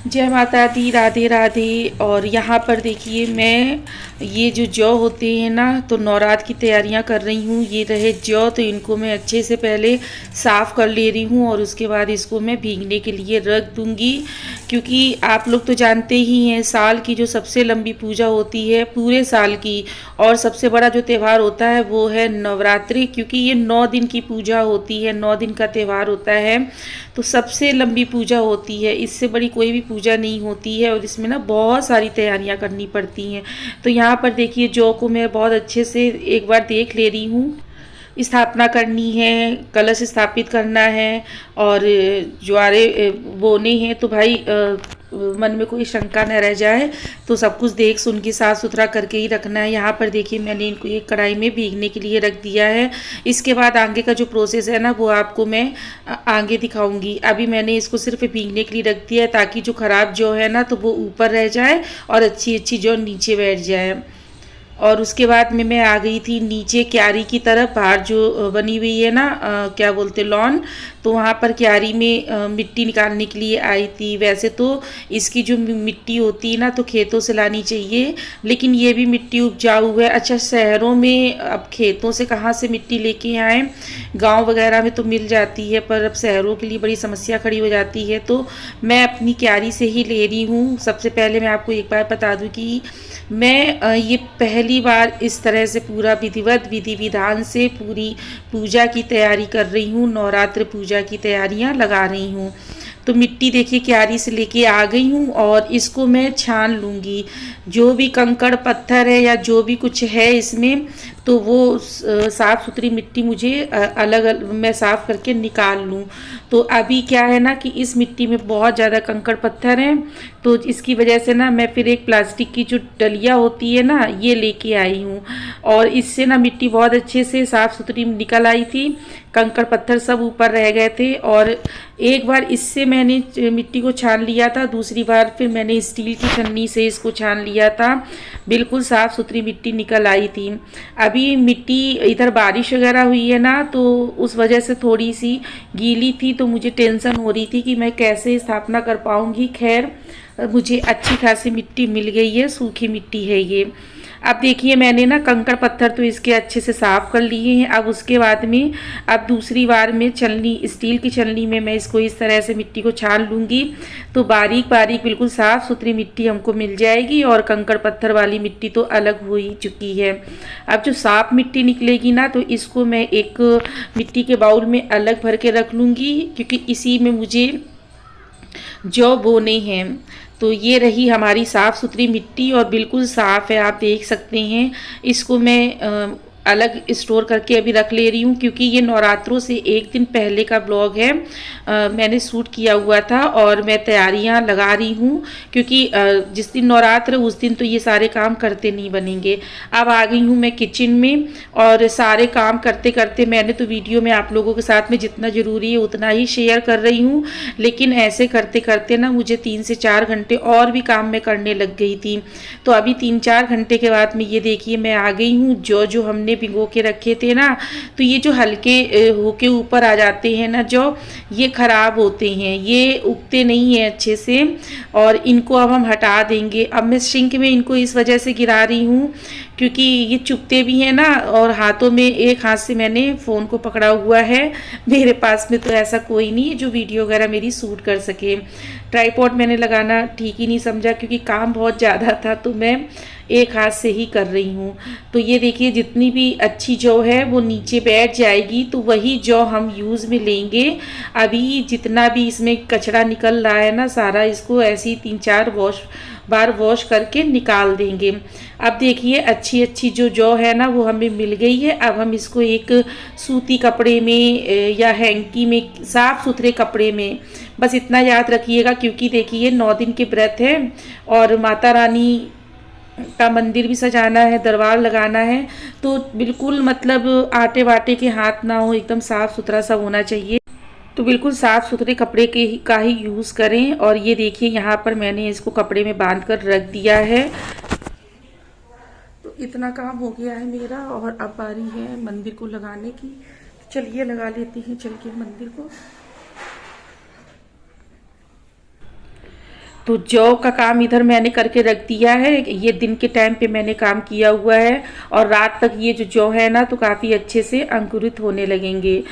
जय माता दी, राधे राधे। और यहाँ पर देखिए मैं ये जो जौ होते हैं ना, तो नवरात की तैयारियाँ कर रही हूँ। ये रहे जौ, तो इनको मैं अच्छे से पहले साफ़ कर ले रही हूँ और उसके बाद इसको मैं भीगने के लिए रख दूँगी। क्योंकि आप लोग तो जानते ही हैं, साल की जो सबसे लंबी पूजा होती है पूरे साल की, और सबसे बड़ा जो त्यौहार होता है वो है नवरात्रि। क्योंकि ये 9 दिन की पूजा होती है, 9 दिन का त्यौहार होता है, तो सबसे लंबी पूजा होती है। इससे बड़ी कोई भी पूजा नहीं होती है और इसमें ना बहुत सारी तैयारियां करनी पड़ती हैं। तो यहाँ पर देखिए जौ को मैं बहुत अच्छे से एक बार देख ले रही हूँ। स्थापना करनी है, कलश स्थापित करना है और ज्वारे बोने हैं। तो भाई मन में कोई शंका न रह जाए, तो सब कुछ देख सुन के साफ़ सुथरा करके ही रखना है। यहाँ पर देखिए मैंने इनको एक कढ़ाई में भीगने के लिए रख दिया है। इसके बाद आगे का जो प्रोसेस है ना, वो आपको मैं आगे दिखाऊंगी। अभी मैंने इसको सिर्फ भीगने के लिए रख दिया है, ताकि जो ख़राब जौ है ना, तो वो ऊपर रह जाए और अच्छी अच्छी जौ नीचे बैठ जाए। और उसके बाद में मैं आ गई थी नीचे क्यारी की तरफ। बाहर जो बनी हुई है ना, क्या बोलते लॉन, तो वहाँ पर क्यारी में मिट्टी निकालने के लिए आई थी। वैसे तो इसकी जो मिट्टी होती है ना, तो खेतों से लानी चाहिए, लेकिन ये भी मिट्टी उपजाऊ है। अच्छा, शहरों में अब खेतों से कहाँ से मिट्टी लेके आए, गांव वगैरह में तो मिल जाती है, पर अब शहरों के लिए बड़ी समस्या खड़ी हो जाती है। तो मैं अपनी क्यारी से ही ले रही हूँ। सबसे पहले मैं आपको एक बार बता दूँ कि मैं ये पहली बार इस तरह से पूरा विधिवत विधि विधान से पूरी पूजा की तैयारी कर रही हूँ, नवरात्र पूजा की तैयारियाँ लगा रही हूँ। तो मिट्टी देखिए क्यारी से लेके आ गई हूँ और इसको मैं छान लूँगी। जो भी कंकड़ पत्थर है या जो भी कुछ है इसमें, तो वो साफ़ सुथरी मिट्टी मुझे अलग मैं साफ़ करके निकाल लूँ। तो अभी क्या है ना कि इस मिट्टी में बहुत ज़्यादा कंकड़ पत्थर हैं, तो इसकी वजह से ना मैं फिर एक प्लास्टिक की जो डलिया होती है ना, ये लेके आई हूँ। और इससे ना मिट्टी बहुत अच्छे से साफ़ सुथरी निकल आई थी, कंकड़ पत्थर सब ऊपर रह गए थे। और एक बार इससे मैंने मिट्टी को छान लिया था, दूसरी बार फिर मैंने स्टील की छन्नी से इसको छान लिया था। बिल्कुल साफ़ सुथरी मिट्टी निकल आई थी। अभी मिट्टी इधर बारिश वगैरह हुई है ना, तो उस वजह से थोड़ी सी गीली थी, तो मुझे टेंशन हो रही थी कि मैं कैसे स्थापना कर पाऊँगी। खैर मुझे अच्छी खासी मिट्टी मिल गई है, सूखी मिट्टी है ये। अब देखिए मैंने ना कंकड़ पत्थर तो इसके अच्छे से साफ़ कर लिए हैं। अब उसके बाद में अब दूसरी बार में छलनी, स्टील की छलनी में मैं इसको इस तरह से मिट्टी को छान लूँगी, तो बारीक बारीक बिल्कुल साफ़ सुथरी मिट्टी हमको मिल जाएगी। और कंकड़ पत्थर वाली मिट्टी तो अलग हो ही चुकी है। अब जो साफ़ मिट्टी निकलेगी ना, तो इसको मैं एक मिट्टी के बाउल में अलग भर के रख लूँगी, क्योंकि इसी में मुझे जौ बोने हैं। तो ये रही हमारी साफ़ सुथरी मिट्टी और बिल्कुल साफ़ है, आप देख सकते हैं। इसको मैं अलग स्टोर करके अभी रख ले रही हूँ, क्योंकि ये नवरात्रों से एक दिन पहले का ब्लॉग है। मैंने शूट किया हुआ था और मैं तैयारियाँ लगा रही हूँ, क्योंकि जिस दिन नवरात्र उस दिन तो ये सारे काम करते नहीं बनेंगे। अब आ गई हूँ मैं किचन में, और सारे काम करते करते मैंने तो वीडियो में आप लोगों के साथ में जितना ज़रूरी है उतना ही शेयर कर रही हूँ, लेकिन ऐसे करते करते ना मुझे 3 से 4 घंटे और भी काम में करने लग गई थी। तो अभी 3-4 घंटे के बाद में ये देखिए मैं आ गई हूँ। जो हमने भिगो के रखे थे ना, तो ये जो हल्के होके ऊपर आ जाते हैं ना, जो ये खराब होते हैं, ये उगते नहीं हैं अच्छे से, और इनको अब हम हटा देंगे। अब मैं सिंक में इनको इस वजह से गिरा रही हूँ क्योंकि ये चुभते भी हैं ना, और हाथों में एक हाथ से मैंने फ़ोन को पकड़ा हुआ है। मेरे पास में तो ऐसा कोई नहीं है जो वीडियो वगैरह मेरी शूट कर सके। ट्राईपॉड मैंने लगाना ठीक ही नहीं समझा, क्योंकि काम बहुत ज़्यादा था, तो मैं एक हाथ से ही कर रही हूँ। तो ये देखिए जितनी भी अच्छी जौ है वो नीचे बैठ जाएगी, तो वही जौ हम यूज़ में लेंगे। अभी जितना भी इसमें कचरा निकल रहा है ना सारा, इसको ऐसे ही 3-4 बार वॉश करके निकाल देंगे। अब देखिए अच्छी अच्छी जो जौ है ना, वो हमें मिल गई है। अब हम इसको एक सूती कपड़े में या हैंकी में, साफ़ सुथरे कपड़े में, बस इतना याद रखिएगा, क्योंकि देखिए 9 दिन के व्रत है और माता रानी का मंदिर भी सजाना है, दरबार लगाना है, तो बिल्कुल मतलब आटे वाटे के हाथ ना हो, एकदम साफ़ सुथरा सा होना चाहिए। तो बिल्कुल साफ़ सुथरे कपड़े का ही यूज़ करें। और ये देखिए यहाँ पर मैंने इसको कपड़े में बांध कर रख दिया है। तो इतना काम हो गया है मेरा, और अब बारी है मंदिर को लगाने की। तो चलिए लगा लेते हैं चल के मंदिर को। तो जौ का काम इधर मैंने करके रख दिया है। ये दिन के टाइम पे मैंने काम किया हुआ है और रात तक ये जो जौ है ना तो काफ़ी अच्छे से अंकुरित होने लगेंगे।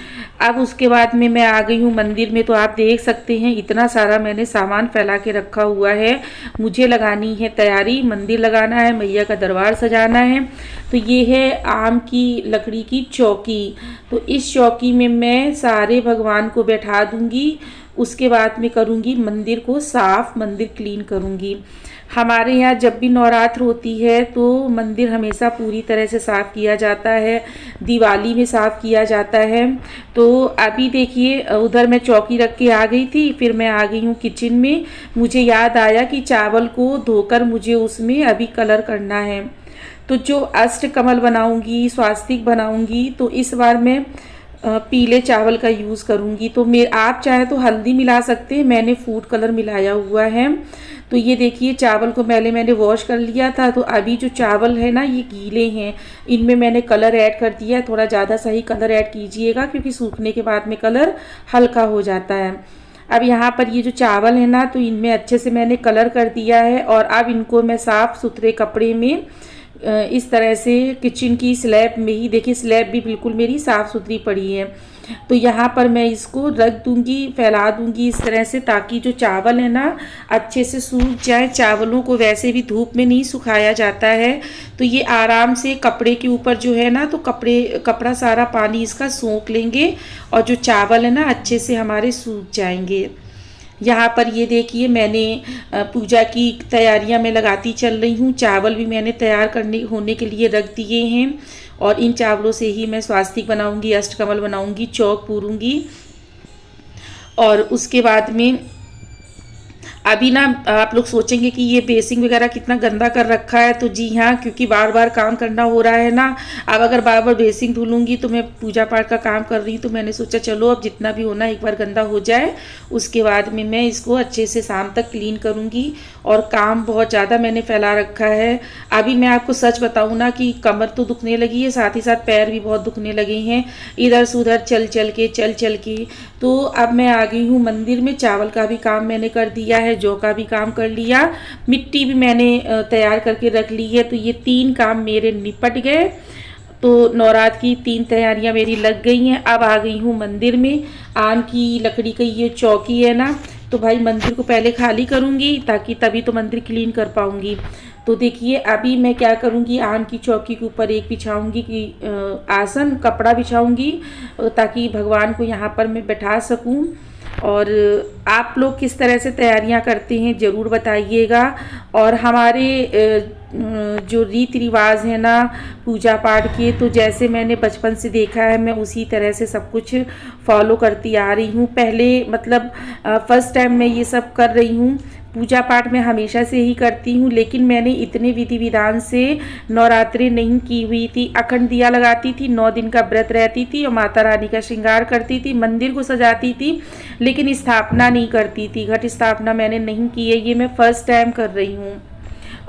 अब उसके बाद में मैं आ गई हूँ मंदिर में। तो आप देख सकते हैं इतना सारा मैंने सामान फैला के रखा हुआ है। मुझे लगानी है तैयारी, मंदिर लगाना है, मैया का दरबार सजाना है। तो ये है आम की लकड़ी की चौकी। तो इस चौकी में मैं सारे भगवान को बैठा दूंगी। उसके बाद में करूँगी मंदिर को साफ़, मंदिर क्लीन करूँगी। हमारे यहाँ जब भी नवरात्र होती है तो मंदिर हमेशा पूरी तरह से साफ़ किया जाता है। दिवाली में साफ़ किया जाता है। तो अभी देखिए उधर मैं चौकी रख के आ गई थी, फिर मैं आ गई हूँ किचन में। मुझे याद आया कि चावल को धोकर मुझे उसमें अभी कलर करना है। तो जो अष्टकमल बनाऊँगी, स्वास्तिक बनाऊँगी, तो इस बार मैं पीले चावल का यूज़ करूँगी। तो आप चाहे तो हल्दी मिला सकते हैं, मैंने फूड कलर मिलाया हुआ है। तो ये देखिए चावल को पहले मैंने वॉश कर लिया था। तो अभी जो चावल है ना ये गीले हैं, इनमें मैंने कलर ऐड कर दिया है। थोड़ा ज़्यादा सही कलर ऐड कीजिएगा क्योंकि सूखने के बाद में कलर हल्का हो जाता है। अब यहाँ पर ये जो चावल है ना तो इनमें अच्छे से मैंने कलर कर दिया है और अब इनको मैं साफ़ सुथरे कपड़े में इस तरह से किचन की स्लैब में ही, देखिए स्लैब भी बिल्कुल मेरी साफ़ सुथरी पड़ी है। तो यहाँ पर मैं इसको रख दूँगी, फैला दूँगी इस तरह से, ताकि जो चावल है ना अच्छे से सूख जाए। चावलों को वैसे भी धूप में नहीं सुखाया जाता है, तो ये आराम से कपड़े के ऊपर जो है ना तो कपड़ा सारा पानी इसका सोख लेंगे और जो चावल है ना अच्छे से हमारे सूख जाएंगे। यहाँ पर ये देखिए मैंने पूजा की तैयारियाँ मैं लगाती चल रही हूँ। चावल भी मैंने तैयार होने के लिए रख दिए हैं और इन चावलों से ही मैं स्वास्तिक बनाऊँगी, अष्टकमल बनाऊँगी, चौक पूरूँगी। और उसके बाद में अभी ना आप लोग सोचेंगे कि ये बेसिंग वगैरह कितना गंदा कर रखा है। तो जी हाँ, क्योंकि बार बार काम करना हो रहा है ना। अब अगर बार बार बेसिंग धुलूंगी तो मैं पूजा पाठ का काम कर रही हूँ, तो मैंने सोचा चलो अब जितना भी होना एक बार गंदा हो जाए, उसके बाद में मैं इसको अच्छे से शाम तक क्लीन करूँगी। और काम बहुत ज़्यादा मैंने फैला रखा है। अभी मैं आपको सच बताऊँ ना कि कमर तो दुखने लगी है, साथ ही साथ पैर भी बहुत दुखने लगे हैं इधर से उधर चल चल के। तो अब मैं आ गई हूँ मंदिर में। चावल का भी काम मैंने कर दिया है, जौ का भी काम कर लिया, मिट्टी भी मैंने तैयार करके रख ली है। तो ये 3 काम मेरे निपट गए। तो नवरात्र की 3 तैयारियां मेरी लग गई हैं। अब आ गई हूँ मंदिर में। आम की लकड़ी का ये चौकी है ना, तो भाई मंदिर को पहले खाली करूँगी ताकि तभी तो मंदिर क्लीन कर पाऊँगी। तो देखिए अभी मैं क्या करूँगी, आम की चौकी के ऊपर एक बिछाऊँगी कि आसन कपड़ा बिछाऊँगी ताकि भगवान को यहाँ पर मैं बैठा सकूँ। और आप लोग किस तरह से तैयारियां करते हैं ज़रूर बताइएगा। और हमारे जो रीति रिवाज है ना पूजा पाठ के, तो जैसे मैंने बचपन से देखा है मैं उसी तरह से सब कुछ फॉलो करती आ रही हूँ। पहले मतलब फर्स्ट टाइम मैं ये सब कर रही हूँ। पूजा पाठ मैं हमेशा से ही करती हूँ, लेकिन मैंने इतने विधि विधान से नवरात्रि नहीं की हुई थी। अखंड दिया लगाती थी, 9 दिन का व्रत रहती थी और माता रानी का श्रृंगार करती थी, मंदिर को सजाती थी, लेकिन स्थापना नहीं करती थी। घट स्थापना मैंने नहीं की है, ये मैं फर्स्ट टाइम कर रही हूँ।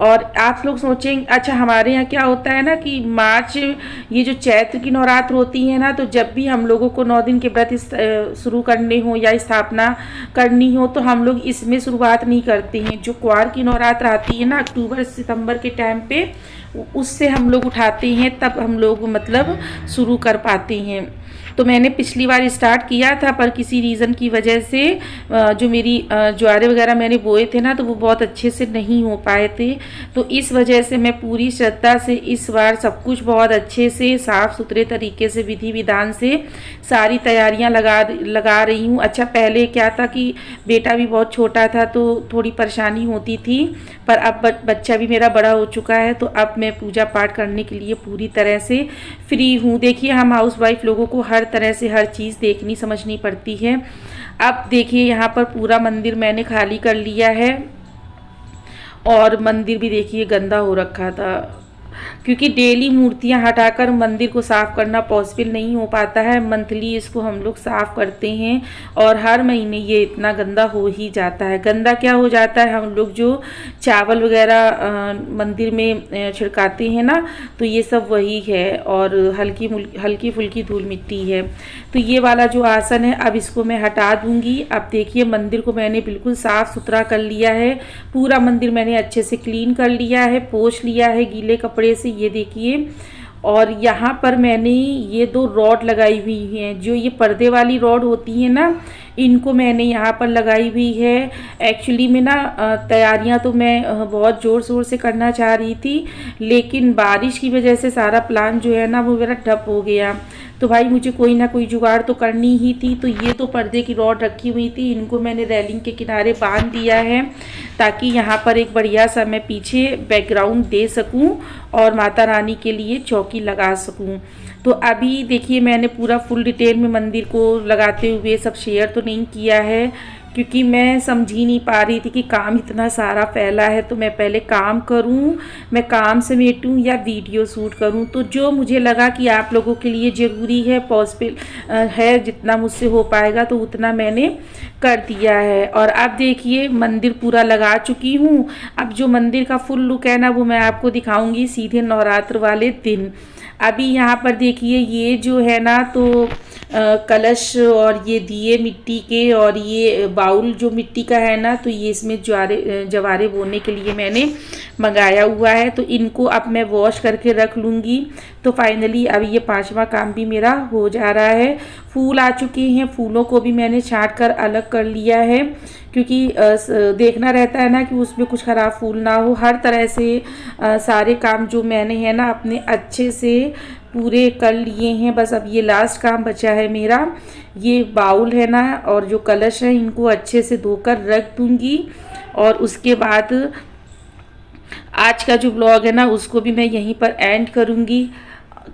और आप लोग सोचेंगे अच्छा हमारे यहाँ क्या होता है ना कि मार्च, ये जो चैत्र की नवरात्र होती है ना, तो जब भी हम लोगों को 9 दिन के व्रत शुरू करने हो या स्थापना करनी हो तो हम लोग इसमें शुरुआत नहीं करते हैं। जो क्वार की नवरात्र आती है ना अक्टूबर सितंबर के टाइम पे, उससे हम लोग उठाते हैं, तब हम लोग मतलब शुरू कर पाते हैं। तो मैंने पिछली बार स्टार्ट किया था पर किसी रीज़न की वजह से जो मेरी ज्वारे वगैरह मैंने बोए थे ना तो वो बहुत अच्छे से नहीं हो पाए थे। तो इस वजह से मैं पूरी श्रद्धा से इस बार सब कुछ बहुत अच्छे से साफ़ सुथरे तरीके से विधि विधान से सारी तैयारियां लगा रही हूँ। अच्छा पहले क्या था कि बेटा भी बहुत छोटा था तो थोड़ी परेशानी होती थी, पर अब बच्चा भी मेरा बड़ा हो चुका है तो अब मैं पूजा पाठ करने के लिए पूरी तरह से फ्री हूँ। देखिए हम हाउसवाइफ लोगों को हर तरह से हर चीज़ देखनी समझनी पड़ती है। अब देखिए यहाँ पर पूरा मंदिर मैंने खाली कर लिया है और मंदिर भी देखिए गंदा हो रखा था। क्योंकि डेली मूर्तियां हटाकर मंदिर को साफ़ करना पॉसिबल नहीं हो पाता है। मंथली इसको हम लोग साफ़ करते हैं और हर महीने ये इतना गंदा हो ही जाता है। गंदा क्या हो जाता है, हम लोग जो चावल वगैरह मंदिर में छिड़काते हैं ना, तो ये सब वही है और हल्की फुल्की धूल मिट्टी है। तो ये वाला जो आसन है अब इसको मैं हटा दूंगी। अब देखिए मंदिर को मैंने बिल्कुल साफ़ सुथरा कर लिया है। पूरा मंदिर मैंने अच्छे से क्लीन कर लिया है, पोंछ लिया है गीले कपड़े से, ये देखिए। और यहाँ पर मैंने ये 2 रॉड लगाई हुई हैं, जो ये पर्दे वाली रॉड होती हैं ना, इनको मैंने यहाँ पर लगाई हुई है। एक्चुअली में ना तैयारियाँ तो मैं बहुत ज़ोर शोर से करना चाह रही थी, लेकिन बारिश की वजह से सारा प्लान जो है ना वो मेरा ठप हो गया। तो भाई मुझे कोई ना कोई जुगाड़ तो करनी ही थी। तो ये तो पर्दे की रॉड रखी हुई थी, इनको मैंने रेलिंग के किनारे बांध दिया है ताकि यहाँ पर एक बढ़िया सा मैं पीछे बैकग्राउंड दे सकूँ और माता रानी के लिए चौकी लगा सकूँ। तो अभी देखिए मैंने पूरा फुल डिटेल में मंदिर को लगाते हुए सब शेयर तो नहीं किया है, क्योंकि मैं समझ ही नहीं पा रही थी कि काम इतना सारा फैला है। तो मैं पहले काम करूं, मैं काम समेटूं या वीडियो शूट करूं। तो जो मुझे लगा कि आप लोगों के लिए ज़रूरी है, पॉसिबल है, जितना मुझसे हो पाएगा तो उतना मैंने कर दिया है। और अब देखिए मंदिर पूरा लगा चुकी हूँ। अब जो मंदिर का फुल लुक है ना वो मैं आपको दिखाऊंगी सीधे नवरात्र वाले दिन। अभी यहाँ पर देखिए ये जो है ना तो कलश और ये दिए मिट्टी के और ये बाउल जो मिट्टी का है ना, तो ये इसमें जवारे बोने के लिए मैंने मंगाया हुआ है। तो इनको अब मैं वॉश करके रख लूँगी। तो फाइनली अब ये 5वां काम भी मेरा हो जा रहा है। फूल आ चुके हैं, फूलों को भी मैंने छांट कर अलग कर लिया है, क्योंकि देखना रहता है ना कि उसमें कुछ ख़राब फूल ना हो। हर तरह से सारे काम जो मैंने है ना अपने अच्छे से पूरे कर लिए हैं। बस अब ये लास्ट काम बचा है मेरा। ये बाउल है ना और जो कलश है इनको अच्छे से धोकर रख दूंगी और उसके बाद आज का जो ब्लॉग है ना उसको भी मैं यहीं पर एंड करूंगी,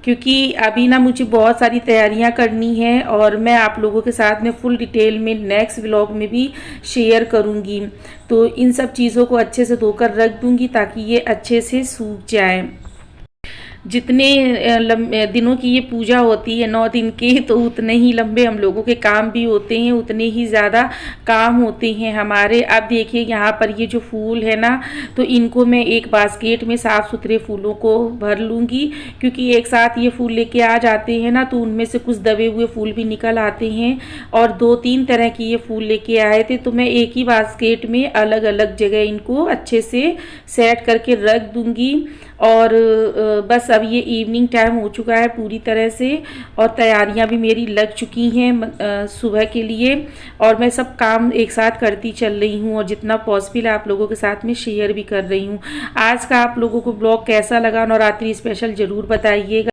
क्योंकि अभी ना मुझे बहुत सारी तैयारियां करनी है और मैं आप लोगों के साथ में फुल डिटेल में नेक्स्ट व्लॉग में भी शेयर करूंगी। तो इन सब चीज़ों को अच्छे से धोकर रख दूंगी ताकि ये अच्छे से सूख जाए। जितने दिनों की ये पूजा होती है 9 दिन की, तो उतने ही लंबे हम लोगों के काम भी होते हैं, उतने ही ज़्यादा काम होते हैं हमारे। अब देखिए यहाँ पर ये जो फूल है ना, तो इनको मैं एक बास्केट में साफ़ सुथरे फूलों को भर लूँगी, क्योंकि एक साथ ये फूल लेके आ जाते हैं ना तो उनमें से कुछ दबे हुए फूल भी निकल आते हैं। और 2-3 तरह के ये फूल लेके आए थे, तो मैं एक ही बास्केट में अलग अलग जगह इनको अच्छे से सेट करके रख दूँगी। और बस अब ये इवनिंग टाइम हो चुका है पूरी तरह से और तैयारियां भी मेरी लग चुकी हैं सुबह के लिए, और मैं सब काम एक साथ करती चल रही हूँ और जितना पॉसिबल आप लोगों के साथ में शेयर भी कर रही हूँ। आज का आप लोगों को ब्लॉग कैसा लगा, नवरात्रि स्पेशल ज़रूर बताइएगा।